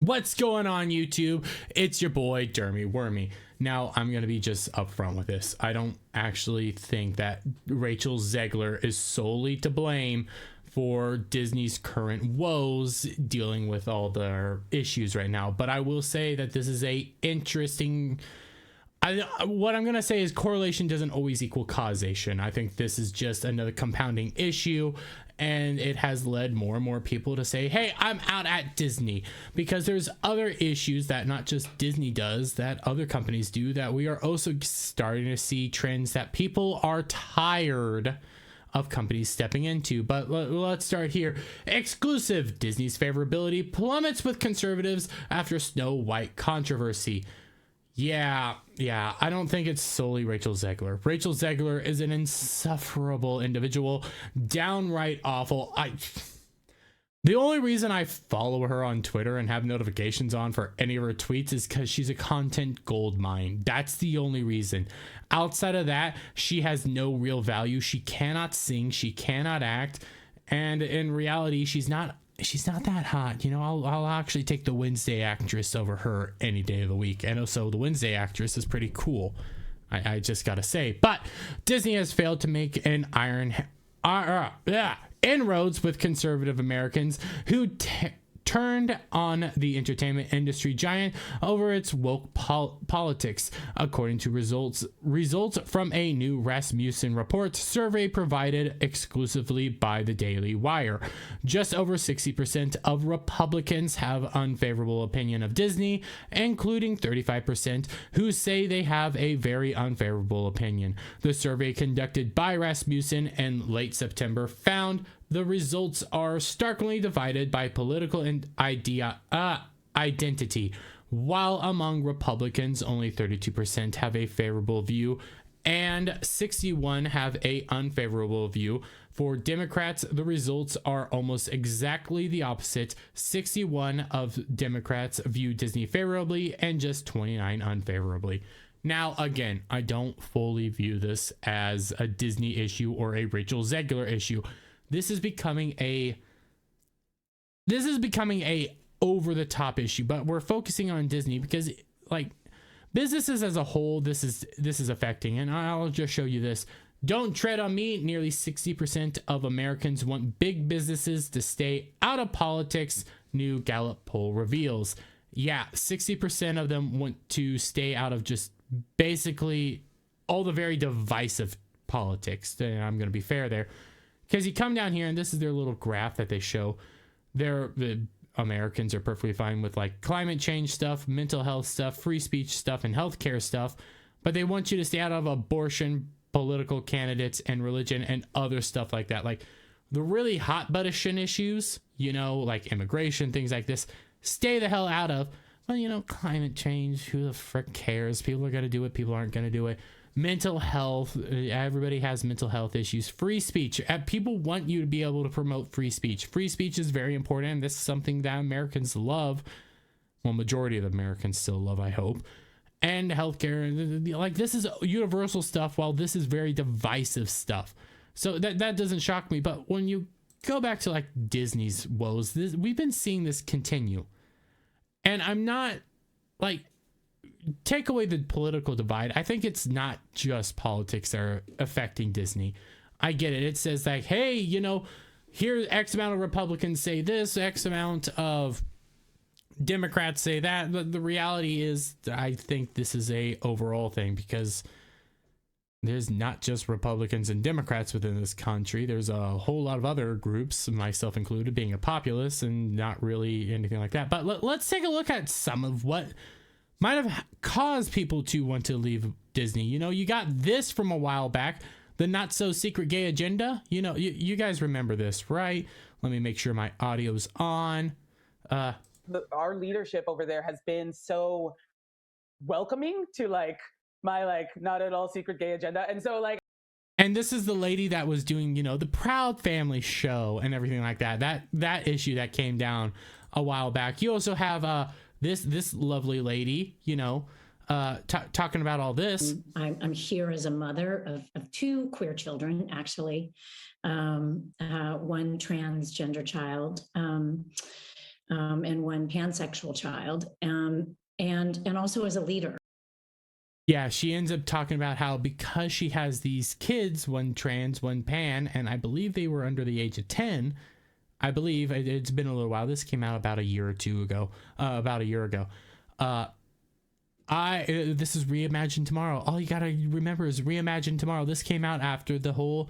What's going on, YouTube? It's your boy Dermy Wormy. Now, I'm going to be just upfront with this. I don't actually think that Rachel Zegler is solely to blame for Disney's current woes dealing with all their issues right now. But I will say that this is a interesting... what I'm going to say is correlation doesn't always equal causation. I think this is just another compounding issue, and it has led more and more people to say, hey, I'm out at Disney, because there's other issues that not just Disney does, that other companies do, that we are also starting to see trends that people are tired of companies stepping into. But let's start here. Exclusive: Disney's favorability plummets with conservatives after Snow White controversy. Yeah, I don't think it's solely Rachel Zegler. Rachel Zegler is an insufferable individual, downright awful. The only reason I follow her on Twitter and have notifications on for any of her tweets is because she's a content goldmine. That's the only reason. Outside of that, she has no real value. She cannot sing, she cannot act, and in reality, she's not that hot. You know, I'll actually take the Wednesday actress over her any day of the week. And also the Wednesday actress is pretty cool, I just gotta say. But Disney has failed to make an inroads with conservative Americans who turned on the entertainment industry giant over its woke politics, according to results from a new Rasmussen report survey provided exclusively by the Daily Wire. Just over 60% of Republicans have unfavorable opinion of Disney, including 35% who say they have a very unfavorable opinion. The survey conducted by Rasmussen in late September found the results are starkly divided by political and identity. While among Republicans, only 32% have a favorable view and 61% have a unfavorable view. For Democrats, the results are almost exactly the opposite. 61% of Democrats view Disney favorably and just 29% unfavorably. Now, again, I don't fully view this as a Disney issue or a Rachel Zegler issue. This is becoming a over the top issue, but we're focusing on Disney because, like, businesses as a whole, this is affecting. And I'll just show you this. Don't tread on me. Nearly 60% of Americans want big businesses to stay out of politics, new Gallup poll reveals. Yeah, 60% of them want to stay out of just basically all the very divisive politics. And I'm going to be fair there. Because you come down here, and this is their little graph that they show. The Americans are perfectly fine with, like, climate change stuff, mental health stuff, free speech stuff, and healthcare stuff. But they want you to stay out of abortion, political candidates, and religion, and other stuff like that. Like, the really hot button issues, you know, like immigration, things like this, stay the hell out of. Well, you know, climate change, who the frick cares? People are going to do it, people aren't going to do it. Mental health, everybody has mental health issues. Free speech, people want you to be able to promote free speech. Free speech is very important. This is something that Americans love. Well, majority of Americans still love, I hope. And healthcare, like, this is universal stuff, while this is very divisive stuff. So that doesn't shock me. But when you go back to, like, Disney's woes, we've been seeing this continue. And I'm not, like, take away the political divide. I think it's not just politics that are affecting Disney. I get it. It says, like, hey, you know, here X amount of Republicans say this, X amount of Democrats say that. But the reality is, I think this is a overall thing, because there's not just Republicans and Democrats within this country. There's a whole lot of other groups, myself included, being a populist and not really anything like that. But let's take a look at some of what might have caused people to want to leave Disney. You know, you got this from a while back, the not so secret gay agenda. You know, you guys remember this, right? Let me make sure my audio's on. Our leadership over there has been so welcoming to, like, my, like, not at all secret gay agenda. And so, like, and this is the lady that was doing, you know, the Proud Family show and everything like that. That issue that came down a while back. You also have this lovely lady, you know, talking about all this. I'm here as a mother of two queer children, actually, one transgender child. and one pansexual child, and also as a leader. Yeah, she ends up talking about how because she has these kids, one trans, one pan, and I believe they were under the age of 10. I believe it's been a little while. This came out about a year ago. This is Reimagine Tomorrow. All you gotta remember is Reimagine Tomorrow. This came out after the whole,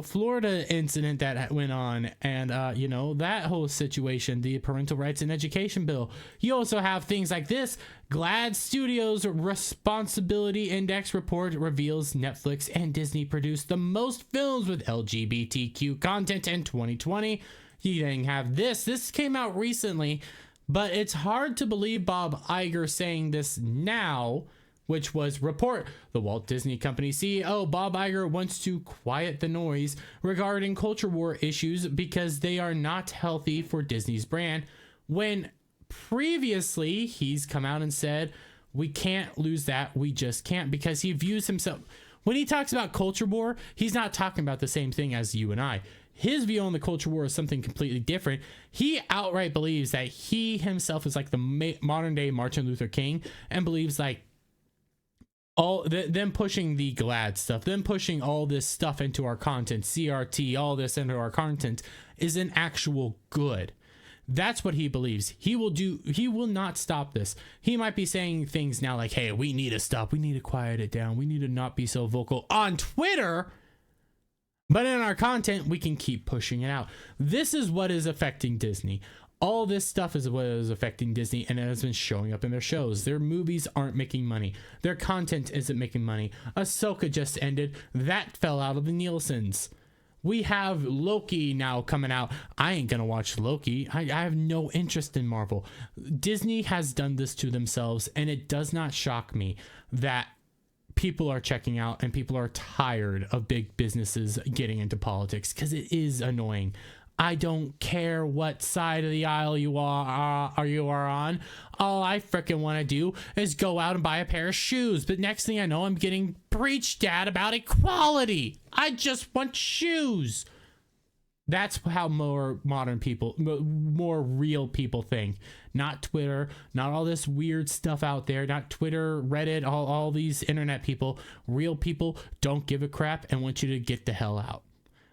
Florida incident that went on, and that whole situation, the parental rights and education bill. You also have things like this. GLAAD Studios Responsibility Index report reveals Netflix and Disney produced the most films with LGBTQ content in 2020. You then have this. This came out recently, but it's hard to believe Bob Iger saying this now, which was report. The Walt Disney Company CEO Bob Iger wants to quiet the noise regarding culture war issues because they are not healthy for Disney's brand, when previously he's come out and said, we can't lose that. We just can't, because he views himself, when he talks about culture war, he's not talking about the same thing as you and I. His view on the culture war is something completely different. He outright believes that he himself is like the modern day Martin Luther King, and believes like them pushing the GLAAD stuff, them pushing all this stuff into our content, CRT, all this into our content is an actual good. That's what he believes. He will not stop this. He might be saying things now like, hey, we need to stop. We need to quiet it down. We need to not be so vocal on Twitter. But in our content, we can keep pushing it out. This is what is affecting Disney. All this stuff is what is affecting Disney, and it has been showing up in their shows. Their movies aren't making money. Their content isn't making money. Ahsoka just ended. That fell out of the Nielsen's. We have Loki now coming out. I ain't gonna watch Loki. I have no interest in Marvel. Disney has done this to themselves, and it does not shock me that people are checking out and people are tired of big businesses getting into politics, because it is annoying. I don't care what side of the aisle you are on. All I freaking want to do is go out and buy a pair of shoes. But next thing I know, I'm getting preached at about equality. I just want shoes. That's how more modern people, more real people think. Not Twitter, not all this weird stuff out there, not Twitter, Reddit, all these internet people. Real people don't give a crap and want you to get the hell out.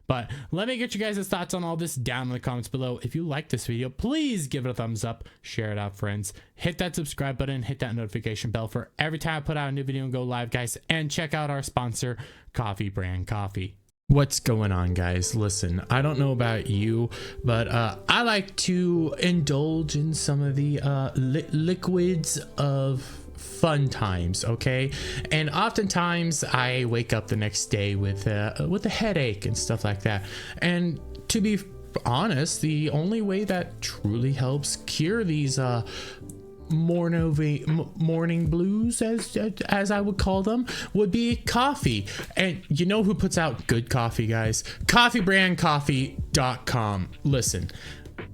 But let me get you guys' thoughts on all this down in the comments below. If you like this video, please give it a thumbs up, share it out, friends. Hit that subscribe button, hit that notification bell for every time I put out a new video and go live, guys. And check out our sponsor, Coffee Brand Coffee. What's going on, guys? Listen, I don't know about you, but I like to indulge in some of the liquids of fun times, okay? And oftentimes I wake up the next day with a headache and stuff like that. And to be honest, the only way that truly helps cure these morning blues, as I would call them, would be coffee. And you know who puts out good coffee, guys? CoffeeBrandCoffee.com. Listen,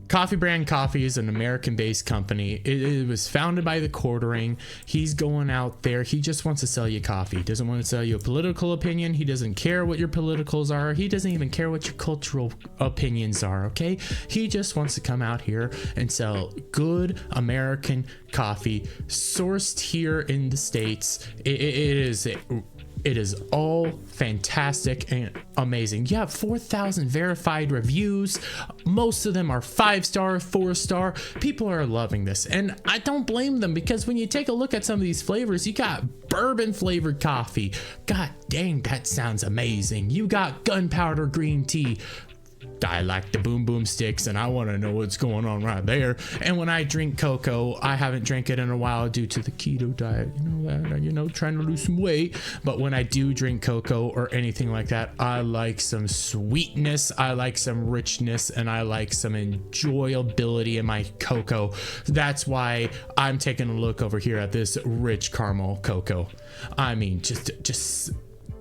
Coffee Brand Coffee is an American-based company. It was founded by the Quartering. He's going out there. He just wants to sell you coffee. He doesn't want to sell you a political opinion. He doesn't care what your politicals are. He doesn't even care what your cultural opinions are, okay? He just wants to come out here and sell good American coffee sourced here in the States. It is all fantastic and amazing. You have 4,000 verified reviews. Most of them are 5-star, 4-star. People are loving this, and I don't blame them, because when you take a look at some of these flavors, you got bourbon flavored coffee. God dang, that sounds amazing. You got Gunpowder Green Tea. I like the boom boom sticks, and I want to know what's going on right there. And when I drink CoCo, I haven't drank it in a while due to the keto diet, trying to lose some weight. But when I do drink CoCo or anything like that, I like some sweetness, I like some richness, and I like some enjoyability in my CoCo. That's why I'm taking a look over here at this rich caramel CoCo. I mean,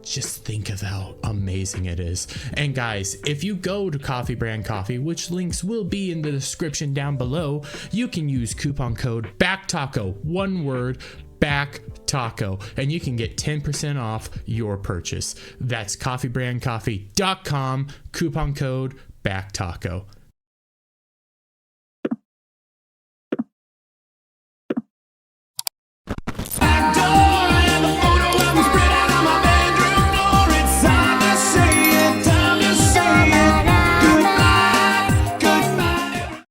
just think of how amazing it is. And guys, if you go to Coffee Brand Coffee, which links will be in the description down below, you can use coupon code BACKTACO, one word, BACKTACO, and you can get 10% off your purchase. That's CoffeeBrandCoffee.com, coupon code BACKTACO.